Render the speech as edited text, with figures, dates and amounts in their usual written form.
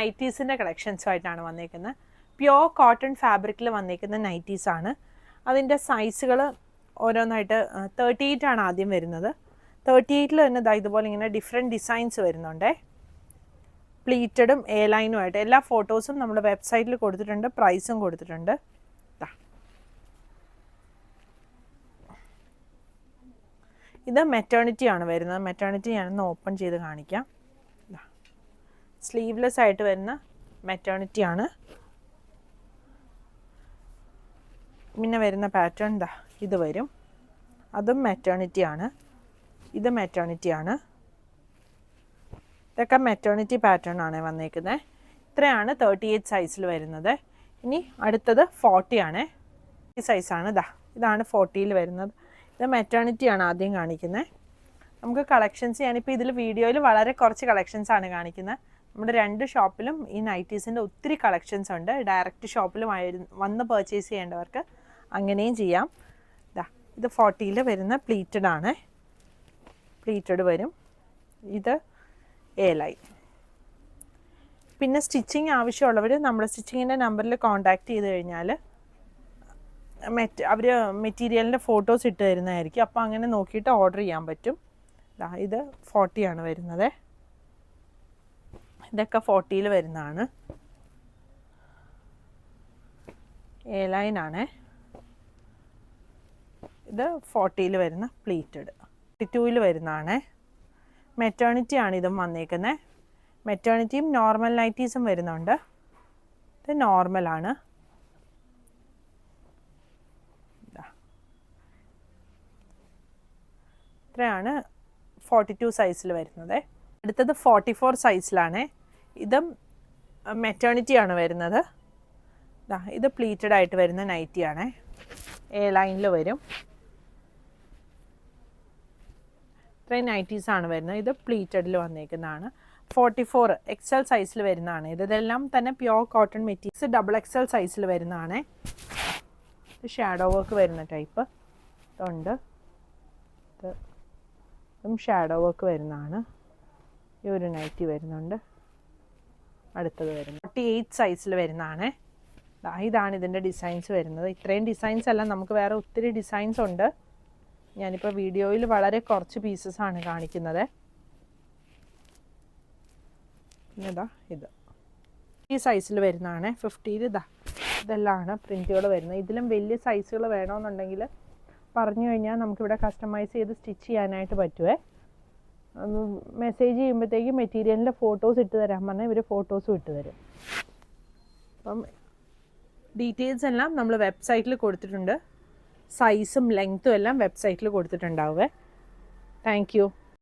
നൈറ്റീസിൻ്റെ കളക്ഷൻസുമായിട്ടാണ് വന്നേക്കുന്നത്. Pure cotton ഫാബ്രിക്കിൽ വന്നേക്കുന്ന നൈറ്റീസാണ്. അതിൻ്റെ സൈസുകൾ ഓരോന്നായിട്ട് 38 ആണ് ആദ്യം വരുന്നത്. 38 തന്നെ ഇതുപോലെ ഇങ്ങനെ ഡിഫറെൻറ്റ് ഡിസൈൻസ് വരുന്നുണ്ടേ. പ്ലീറ്റഡും എ ലൈനുമായിട്ട് എല്ലാ ഫോട്ടോസും നമ്മുടെ വെബ്സൈറ്റിൽ കൊടുത്തിട്ടുണ്ട്, പ്രൈസും കൊടുത്തിട്ടുണ്ട്. ഇത് മെറ്റേണിറ്റി ആണ് വരുന്നത്. മെറ്റേണിറ്റി ഞാനൊന്ന് ഓപ്പൺ ചെയ്ത് കാണിക്കാം. സ്ലീവ്ലെസ് ആയിട്ട് വരുന്ന മെറ്റേണിറ്റി ആണ്. പിന്നെ വരുന്ന പാറ്റേൺ ഇത് വരും. അതും മെറ്റേണിറ്റി ആണ്. ഇത് മെറ്റേണിറ്റി ആണ്. ഇതൊക്കെ മെറ്റേണിറ്റി പാറ്റേൺ ആണ് വന്നേക്കുന്നത്. ഇത്രയാണ് 38 സൈസിൽ വരുന്നത്. ഇനി അടുത്തത് 40 ആണ്. ഈ സൈസാണ്. ഇതാണ് 40യിൽ വരുന്നത്. ഇത് മെറ്റേണിറ്റി ആണ് ആദ്യം കാണിക്കുന്നത്. നമുക്ക് കളക്ഷൻസ് ഞാനിപ്പോൾ ഇതിൽ വീഡിയോയിൽ വളരെ കുറച്ച് കളക്ഷൻസ് ആണ് കാണിക്കുന്നത്. നമ്മുടെ 2 ഷോപ്പിലും ഈ നൈറ്റീസിൻ്റെ ഒത്തിരി കളക്ഷൻസ് ഉണ്ട്. ഡയറക്റ്റ് ഷോപ്പിലും വന്ന് പർച്ചേസ് ചെയ്യേണ്ടവർക്ക് അങ്ങനെയും ചെയ്യാം. ഇത് 40യിൽ വരുന്ന പ്ലീറ്റഡ് ആണ്. പ്ലീറ്റഡ് വരും. ഇത് എ ലൈൻ. പിന്നെ സ്റ്റിച്ചിങ് ആവശ്യമുള്ളവർ നമ്മുടെ സ്റ്റിച്ചിങ്ങിൻ്റെ നമ്പറിൽ കോൺടാക്റ്റ് ചെയ്ത് കഴിഞ്ഞാൽ അവർ മെറ്റീരിയലിൻ്റെ ഫോട്ടോസ് ഇട്ട് തരുന്നതായിരിക്കും. അപ്പോൾ അങ്ങനെ നോക്കിയിട്ട് ഓർഡർ ചെയ്യാൻ പറ്റും. ഇത് 40 ആണ് വരുന്നത്. ഇതൊക്കെ 40യിൽ വരുന്നതാണ്. എ ലൈൻ ആണ്. ഇത് 40യിൽ വരുന്ന പ്ലീറ്റഡ്. 42യിൽ വരുന്നതാണ്. മെറ്റേണിറ്റി ആണ് ഇതും വന്നേക്കുന്നത്. മെറ്റേണിറ്റിയും നോർമൽ നൈറ്റീസും വരുന്നുണ്ട്. ഇത് നോർമലാണ്. ഇത്രയാണ് 42 സൈസിൽ വരുന്നത്. അടുത്തത് 44 സൈസിലാണ്. ഇതും മെറ്റേണിറ്റി ആണ് വരുന്നത്. ഇത് പ്ലീറ്റഡ് ആയിട്ട് വരുന്ന നൈറ്റിയാണ്. എ ലൈനിൽ വരും. ഇത്രയും നൈറ്റീസാണ് വരുന്നത്. ഇത് പ്ലീറ്റഡിൽ വന്നേക്കുന്നതാണ്. 44 XL സൈസിൽ വരുന്നതാണ്. ഇതെല്ലാം തന്നെ പ്യോർ കോട്ടൺ മെറ്റീരിയൽസ്. XXL സൈസിൽ വരുന്നതാണ്. ഇത് ഷാഡോ വർക്ക് വരുന്ന ടൈപ്പ് ഇതുണ്ട്. ഇതും ഷാഡോ വർക്ക് വരുന്നതാണ്. ഈ ഒരു നൈറ്റി വരുന്നുണ്ട്. അടുത്തത് വരുന്നത് 48 സൈസിൽ വരുന്നതാണ്. ഇതാണ് ഇതിൻ്റെ ഡിസൈൻസ് വരുന്നത്. ഇത്രയും ഡിസൈൻസ് അല്ല, നമുക്ക് വേറെ ഒത്തിരി ഡിസൈൻസ് ഉണ്ട്. ഞാനിപ്പോൾ വീഡിയോയിൽ വളരെ കുറച്ച് പീസസാണ് കാണിക്കുന്നത്. പിന്നെ ഇത് ഈ സൈസിൽ വരുന്നതാണ്. 50യിൽ ഇതെല്ലാമാണ് പ്രിൻറ്റുകൾ വരുന്നത്. ഇതിലും വലിയ സൈസുകൾ വേണമെന്നുണ്ടെങ്കിൽ പറഞ്ഞു കഴിഞ്ഞാൽ നമുക്കിവിടെ കസ്റ്റമൈസ് ചെയ്ത് സ്റ്റിച്ച് ചെയ്യാനായിട്ട് പറ്റുമേ. മെസ്സേജ് ചെയ്യുമ്പോഴത്തേക്കും മെറ്റീരിയലിൻ്റെ ഫോട്ടോസ് ഇട്ട് തരാൻ പറഞ്ഞാൽ ഇവർ ഫോട്ടോസും ഇട്ട് തരും. അപ്പം ഡീറ്റെയിൽസ് എല്ലാം നമ്മൾ വെബ്സൈറ്റിൽ കൊടുത്തിട്ടുണ്ട്. സൈസും ലെങ്ത്തും എല്ലാം വെബ്സൈറ്റിൽ കൊടുത്തിട്ടുണ്ടാവുമേ. Thank you.